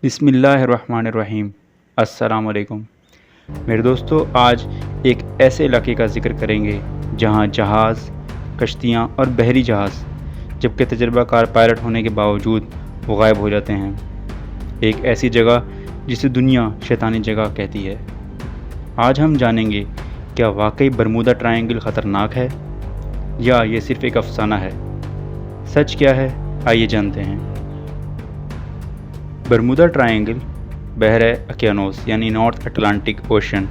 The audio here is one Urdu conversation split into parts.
بسم اللہ الرحمن الرحیم۔ السلام علیکم میرے دوستو، آج ایک ایسے علاقے کا ذکر کریں گے جہاں جہاز، کشتیاں اور بحری جہاز جبکہ تجربہ کار پائلٹ ہونے کے باوجود وہ غائب ہو جاتے ہیں۔ ایک ایسی جگہ جسے دنیا شیطانی جگہ کہتی ہے۔ آج ہم جانیں گے کیا واقعی برمودا ٹرائنگل خطرناک ہے یا یہ صرف ایک افسانہ ہے۔ سچ کیا ہے، آئیے جانتے ہیں۔ برمودا ٹرائنگل بحر اوقیانوس یعنی نارتھ اٹلانٹک اوشن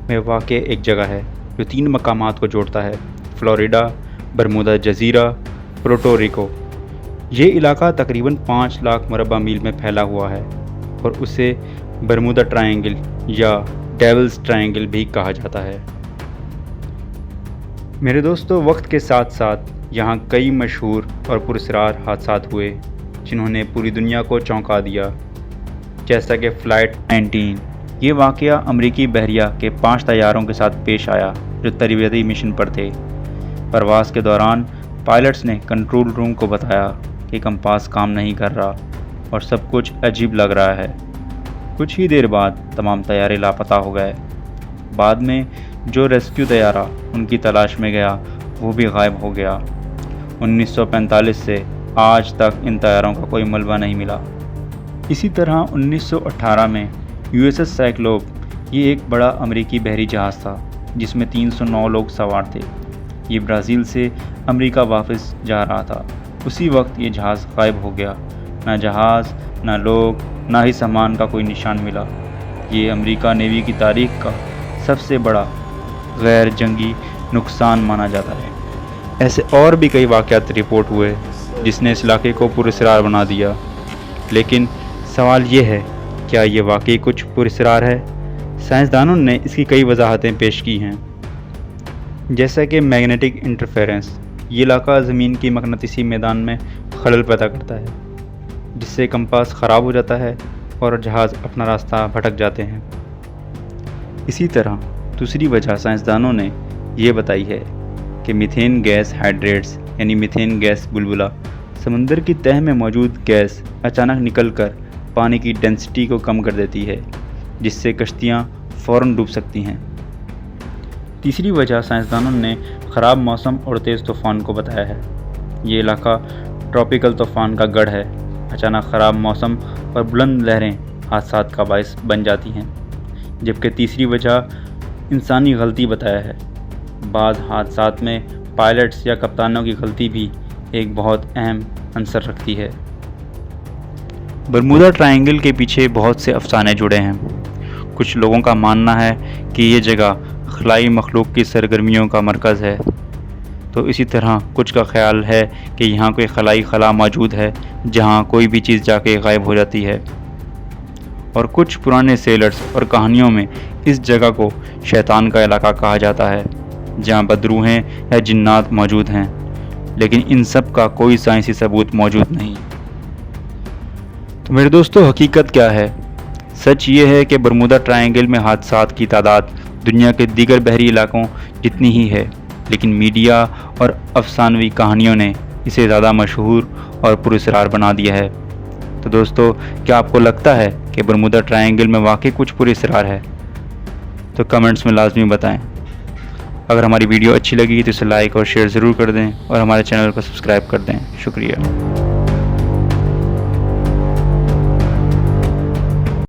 میں واقع ایک جگہ ہے جو 3 مقامات کو جوڑتا ہے: فلوریڈا، برمودا جزیرہ، پورٹو ریکو۔ یہ علاقہ تقریباً 5 لاکھ مربع میل میں پھیلا ہوا ہے اور اسے برمودا ٹرائنگل یا ڈیولز ٹرائنگل بھی کہا جاتا ہے۔ میرے دوستو، وقت کے ساتھ ساتھ یہاں کئی مشہور اور پراسرار حادثات ہوئے جنہوں نے پوری دنیا کو چونکا دیا، جیسا کہ فلائٹ 19۔ یہ واقعہ امریکی بحریہ کے 5 طیاروں کے ساتھ پیش آیا جو تربیتی مشن پر تھے۔ پرواز کے دوران پائلٹس نے کنٹرول روم کو بتایا کہ کمپاس کام نہیں کر رہا اور سب کچھ عجیب لگ رہا ہے۔ کچھ ہی دیر بعد تمام طیارے لاپتہ ہو گئے۔ بعد میں جو ریسکیو طیارہ ان کی تلاش میں گیا وہ بھی غائب ہو گیا۔ 1945 سے آج تک ان طیاروں کا کوئی ملبہ نہیں ملا۔ اسی طرح 1918 میں USS سائکلوپ، یہ ایک بڑا امریکی بحری جہاز تھا جس میں 309 لوگ سوار تھے۔ یہ برازیل سے امریکہ واپس جا رہا تھا۔ اسی وقت یہ جہاز غائب ہو گیا۔ نہ جہاز، نہ لوگ، نہ ہی سامان کا کوئی نشان ملا۔ یہ امریکہ نیوی کی تاریخ کا سب سے بڑا غیر جنگی نقصان مانا جاتا ہے۔ ایسے اور بھی کئی واقعات رپورٹ ہوئے جس نے اس علاقے کو پراسرار بنا دیا، لیکن سوال یہ ہے، کیا یہ واقعی کچھ پراسرار ہے؟ سائنسدانوں نے اس کی کئی وضاحتیں پیش کی ہیں، جیسا کہ میگنیٹک انٹرفیرنس۔ یہ علاقہ زمین کی مقناطیسی میدان میں خلل پیدا کرتا ہے جس سے کمپاس خراب ہو جاتا ہے اور جہاز اپنا راستہ بھٹک جاتے ہیں۔ اسی طرح دوسری وجہ سائنسدانوں نے یہ بتائی ہے کہ میتھین گیس ہائیڈریٹس یعنی میتھین گیس بلبلہ سمندر کی تہہ میں موجود گیس اچانک نکل کر پانی کی ڈینسٹی کو کم کر دیتی ہے، جس سے کشتیاں فوراً ڈوب سکتی ہیں۔ تیسری وجہ سائنسدانوں نے خراب موسم اور تیز طوفان کو بتایا ہے۔ یہ علاقہ ٹراپیکل طوفان کا گڑھ ہے۔ اچانک خراب موسم اور بلند لہریں حادثات کا باعث بن جاتی ہیں۔ جبکہ تیسری وجہ انسانی غلطی بتایا ہے۔ بعض حادثات میں پائلٹس یا کپتانوں کی غلطی بھی ایک بہت اہم عنصر رکھتی ہے۔ برمودا ٹرائنگل کے پیچھے بہت سے افسانے جڑے ہیں۔ کچھ لوگوں کا ماننا ہے کہ یہ جگہ خلائی مخلوق کی سرگرمیوں کا مرکز ہے، تو اسی طرح کچھ کا خیال ہے کہ یہاں کوئی خلائی خلا موجود ہے جہاں کوئی بھی چیز جا کے غائب ہو جاتی ہے۔ اور کچھ پرانے سیلرز اور کہانیوں میں اس جگہ کو شیطان کا علاقہ کہا جاتا ہے جہاں بدروحیں یا جنات موجود ہیں، لیکن ان سب کا کوئی سائنسی ثبوت موجود نہیں۔ تو میرے دوستو، حقیقت کیا ہے؟ سچ یہ ہے کہ برمودا ٹرائنگل میں حادثات کی تعداد دنیا کے دیگر بحری علاقوں جتنی ہی ہے، لیکن میڈیا اور افسانوی کہانیوں نے اسے زیادہ مشہور اور پراسرار بنا دیا ہے۔ تو دوستو، کیا آپ کو لگتا ہے کہ برمودا ٹرائنگل میں واقعی کچھ پراسرار ہے؟ تو کمنٹس میں لازمی بتائیں۔ اگر ہماری ویڈیو اچھی لگی تو اسے لائک اور شیئر ضرور کر دیں اور ہمارے چینل کو سبسکرائب کر دیں۔ شکریہ۔